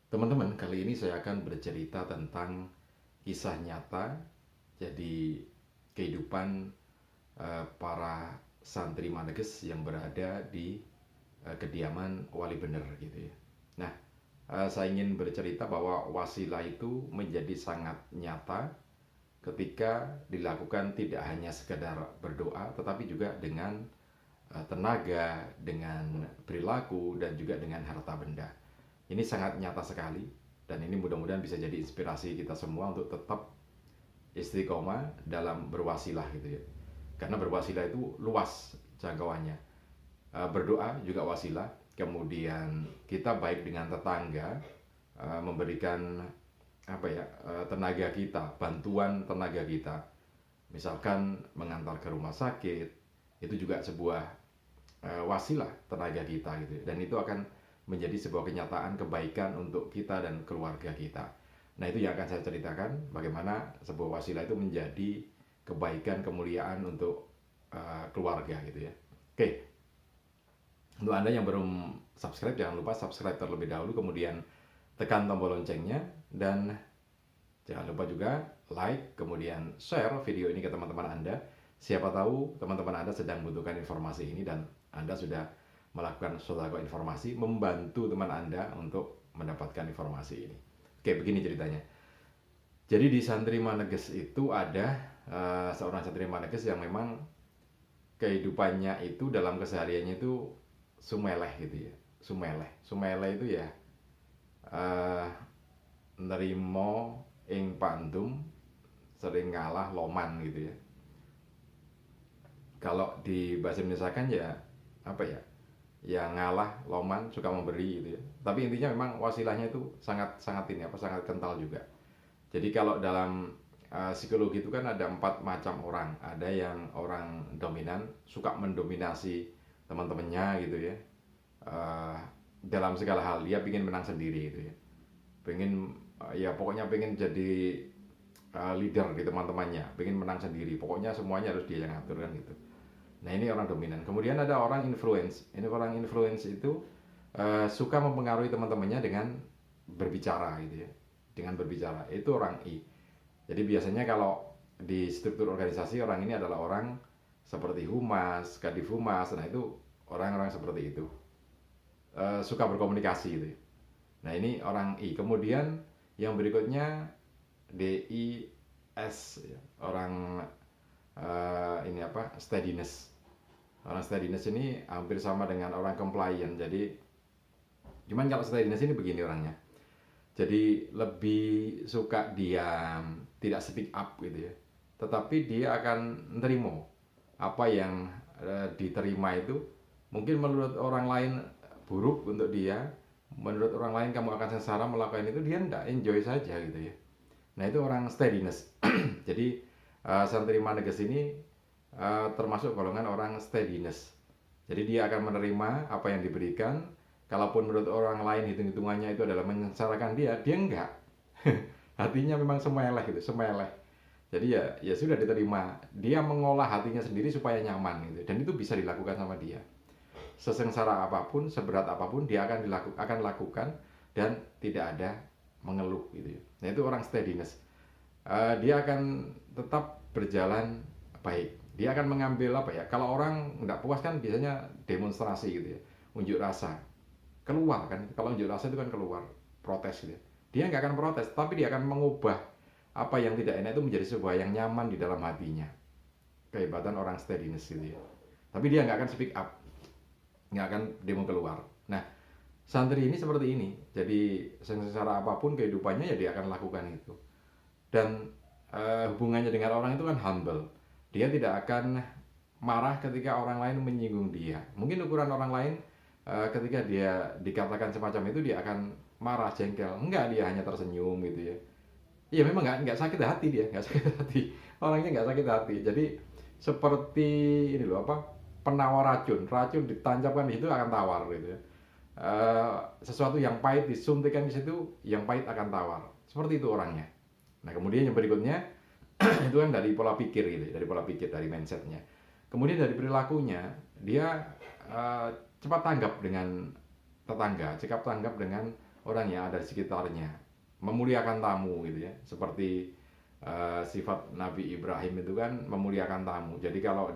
Teman-teman, kali ini saya akan bercerita tentang kisah nyata, jadi kehidupan para santri Maneges yang berada di kediaman Wali Bener gitu ya. Nah, saya ingin bercerita bahwa wasilah itu menjadi sangat nyata ketika dilakukan tidak hanya sekedar berdoa, tetapi juga dengan tenaga, dengan perilaku, dan juga dengan harta benda. Ini sangat nyata sekali, dan ini mudah-mudahan bisa jadi inspirasi kita semua untuk tetap istiqomah dalam berwasilah gitu ya. Karena berwasilah itu luas jangkauannya. Berdoa juga wasilah, kemudian kita baik dengan tetangga, memberikan tenaga kita, bantuan tenaga kita, misalkan mengantar ke rumah sakit, itu juga sebuah wasilah tenaga kita gitu ya. Dan itu akan menjadi sebuah kenyataan kebaikan untuk kita dan keluarga kita. Nah, itu yang akan saya ceritakan, bagaimana sebuah wasilah itu menjadi kebaikan, kemuliaan untuk keluarga gitu ya. Oke, untuk Anda yang belum subscribe, jangan lupa subscribe terlebih dahulu, kemudian tekan tombol loncengnya, dan jangan lupa juga like, kemudian share video ini ke teman-teman Anda. Siapa tahu teman-teman Anda sedang membutuhkan informasi ini dan Anda sudah melakukan suatu informasi, membantu teman Anda untuk mendapatkan informasi ini. Oke, begini ceritanya. Jadi di Santri Maneges itu ada seorang Santri Maneges yang memang kehidupannya itu dalam kesehariannya itu sumeleh gitu ya. Sumeleh itu ya nerimo ing pandum, sering ngalah loman gitu ya. Kalau di bahasa Indonesia kan ya apa ya, ya ngalah loman, suka memberi gitu ya. Tapi intinya memang wasilahnya itu sangat sangat ini apa sangat kental juga. Jadi kalau dalam psikologi itu kan ada 4 macam orang. Ada yang orang dominan, suka mendominasi teman-temannya gitu ya. Uh, Dalam segala hal dia ingin menang sendiri gitu ya. Pengen ya pokoknya pengen jadi leader di teman-temannya, pengen menang sendiri. Pokoknya semuanya harus dia yang ngatur kan gitu. Nah, ini orang dominan. Kemudian ada orang influence. Ini orang influence itu suka mempengaruhi teman-temannya dengan berbicara gitu ya. Dengan berbicara. Itu orang I. Jadi biasanya kalau di struktur organisasi orang ini adalah orang seperti humas, kadif humas. Nah, itu orang-orang seperti itu. Suka berkomunikasi gitu ya. Nah, ini orang I. Kemudian yang berikutnya DIS ya. Orang ini apa? Steadiness. Orang steadiness ini hampir sama dengan orang compliant. Jadi cuman kalau steadiness ini begini orangnya. Jadi lebih suka diam, tidak speak up gitu ya. Tetapi dia akan menerima apa yang diterima itu mungkin menurut orang lain buruk untuk dia, menurut orang lain kamu akan sengsara melakukan itu, dia tidak enjoy saja gitu ya. Nah, itu orang steadiness. Jadi Santri Maneges ini termasuk golongan orang steadiness. Jadi dia akan menerima apa yang diberikan. Kalaupun menurut orang lain hitung-hitungannya itu adalah menyengsarakan dia enggak. Hatinya memang semeleh gitu, semeleh. Jadi ya sudah diterima. Dia mengolah hatinya sendiri supaya nyaman gitu. Dan itu bisa dilakukan sama dia. Sesengsara apapun, seberat apapun dia akan lakukan dan tidak ada mengeluh gitu ya. Nah, itu orang steadiness. Dia akan tetap berjalan baik. Dia akan mengambil apa ya, kalau orang nggak puas kan biasanya demonstrasi gitu ya, unjuk rasa, keluar kan. Kalau unjuk rasa itu kan keluar, protes gitu ya. Dia nggak akan protes, tapi dia akan mengubah apa yang tidak enak itu menjadi sebuah yang nyaman di dalam hatinya. Kehebatan orang steadiness gitu ya. Tapi dia nggak akan speak up, nggak akan demo keluar. Nah, santri ini seperti ini. Jadi secara apapun kehidupannya ya dia akan lakukan itu. Dan hubungannya dengan orang itu kan humble. Dia tidak akan marah ketika orang lain menyinggung dia. Mungkin ukuran orang lain ketika dia dikatakan semacam itu dia akan marah, jengkel. Enggak, dia hanya tersenyum gitu ya. Iya, memang nggak sakit hati, dia nggak sakit hati. Orangnya nggak sakit hati. Jadi seperti ini loh apa, penawar racun ditancapkan di situ akan tawar gitu ya. Sesuatu yang pahit disuntikan di situ, yang pahit akan tawar. Seperti itu orangnya. Nah, kemudian yang berikutnya itu kan dari pola pikir gitu, dari pola pikir, dari mindsetnya. Kemudian dari perilakunya, dia cepat tanggap dengan tetangga, cepat tanggap dengan orang yang ada di sekitarnya, memuliakan tamu gitu ya. Seperti sifat Nabi Ibrahim itu kan memuliakan tamu. Jadi kalau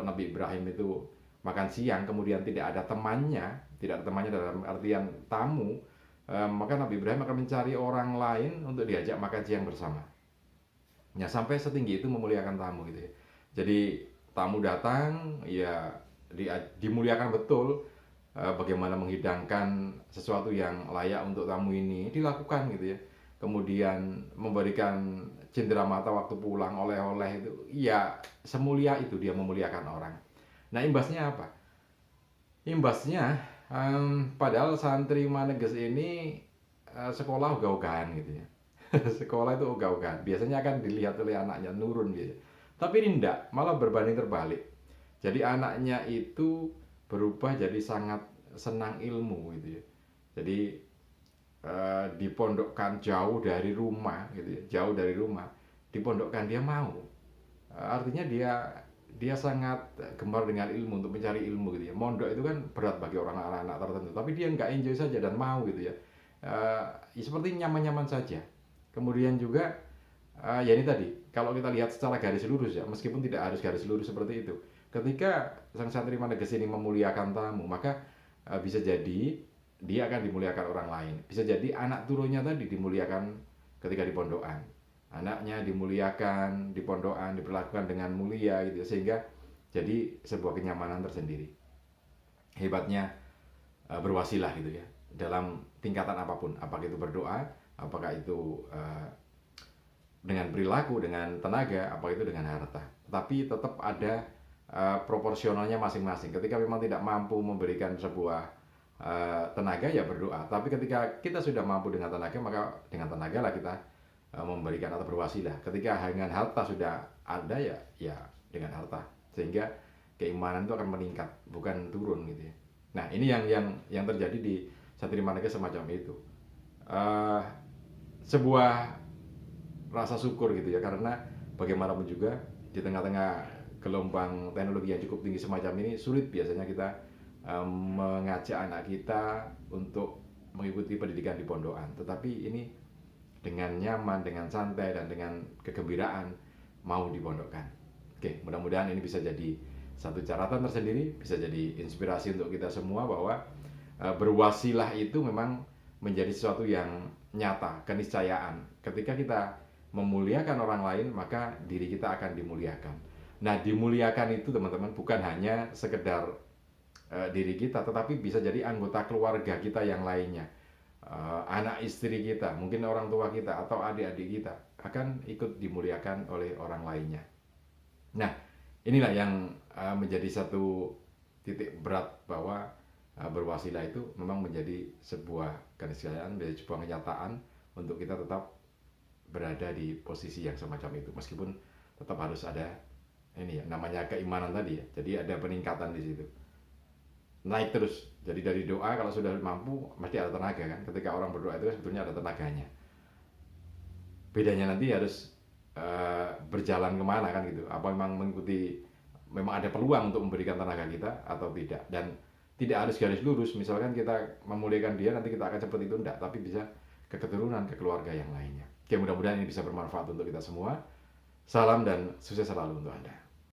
Nabi Ibrahim itu makan siang kemudian tidak ada temannya, tidak ada temannya dalam artian tamu, maka Nabi Ibrahim akan mencari orang lain untuk diajak makan siang bersama. Ya sampai setinggi itu memuliakan tamu gitu ya. Jadi tamu datang ya dimuliakan betul. Bagaimana menghidangkan sesuatu yang layak untuk tamu ini dilakukan gitu ya. Kemudian memberikan cindera mata waktu pulang, oleh-oleh itu ya semulia itu dia memuliakan orang. Nah imbasnya apa? Imbasnya padahal santri Maneges ini sekolah ogah-ogahan gitu ya. Sekolah itu ogah-ogahan. Biasanya akan dilihat oleh anaknya nurun gitu. Tapi ini enggak, malah berbanding terbalik. Jadi anaknya itu berubah jadi sangat senang ilmu gitu ya. Jadi dipondokkan jauh dari rumah gitu ya, jauh dari rumah, dipondokkan dia mau. Artinya dia sangat gemar dengan ilmu, untuk mencari ilmu gitu ya. Mondok itu kan berat bagi orang anak-anak tertentu, tapi dia nggak enjoy saja dan mau gitu ya. Ya seperti nyaman-nyaman saja. Kemudian juga ya ini tadi, kalau kita lihat secara garis lurus ya, meskipun tidak harus garis lurus seperti itu. Ketika sang santri Maneges ini memuliakan tamu, maka bisa jadi dia akan dimuliakan orang lain. Bisa jadi anak turunnya tadi dimuliakan ketika di pondokan. Anaknya dimuliakan di pondokan, diperlakukan dengan mulia gitu, sehingga jadi sebuah kenyamanan tersendiri. Hebatnya berwasilah gitu ya, dalam tingkatan apapun, apakah itu berdoa, apakah itu dengan perilaku, dengan tenaga, apakah itu dengan harta. Tapi tetap ada proporsionalnya masing-masing. Ketika memang tidak mampu memberikan sebuah tenaga ya berdoa. Tapi ketika kita sudah mampu dengan tenaga, maka dengan tenaga lah kita memberikan atau berwasilah. Ketika dengan harta sudah ada ya dengan harta, sehingga keimanan itu akan meningkat, bukan turun gitu ya. Nah ini yang terjadi di santri Maneges semacam itu. Sebuah rasa syukur gitu ya, karena bagaimanapun juga di tengah-tengah gelombang teknologi yang cukup tinggi semacam ini, sulit biasanya kita mengajak anak kita untuk mengikuti pendidikan di pondokan. Tetapi ini dengan nyaman, dengan santai, dan dengan kegembiraan mau dipondokkan. Oke, mudah-mudahan ini bisa jadi satu catatan tersendiri, bisa jadi inspirasi untuk kita semua bahwa berwasilah itu memang menjadi sesuatu yang nyata, keniscayaan. Ketika kita memuliakan orang lain, maka diri kita akan dimuliakan. Nah, dimuliakan itu teman-teman bukan hanya sekedar diri kita, tetapi bisa jadi anggota keluarga kita yang lainnya, anak istri kita, mungkin orang tua kita atau adik-adik kita akan ikut dimuliakan oleh orang lainnya. Nah, inilah yang menjadi satu titik berat bahwa berwasilah itu memang menjadi sebuah keniscayaan, menjadi sebuah kenyataan untuk kita tetap berada di posisi yang semacam itu, meskipun tetap harus ada ini ya, namanya keimanan tadi ya. Jadi ada peningkatan di situ, naik terus. Jadi dari doa, kalau sudah mampu pasti ada tenaga kan. Ketika orang berdoa itu sebetulnya ada tenaganya. Bedanya nanti harus berjalan kemana kan gitu. Apa memang mengikuti, memang ada peluang untuk memberikan tenaga kita atau tidak. Dan tidak harus garis lurus. Misalkan kita memuliakan dia, nanti kita akan seperti itu, enggak. Tapi bisa ke keturunan, ke keluarga yang lainnya. Oke, mudah-mudahan ini bisa bermanfaat untuk kita semua. Salam dan sukses selalu untuk Anda.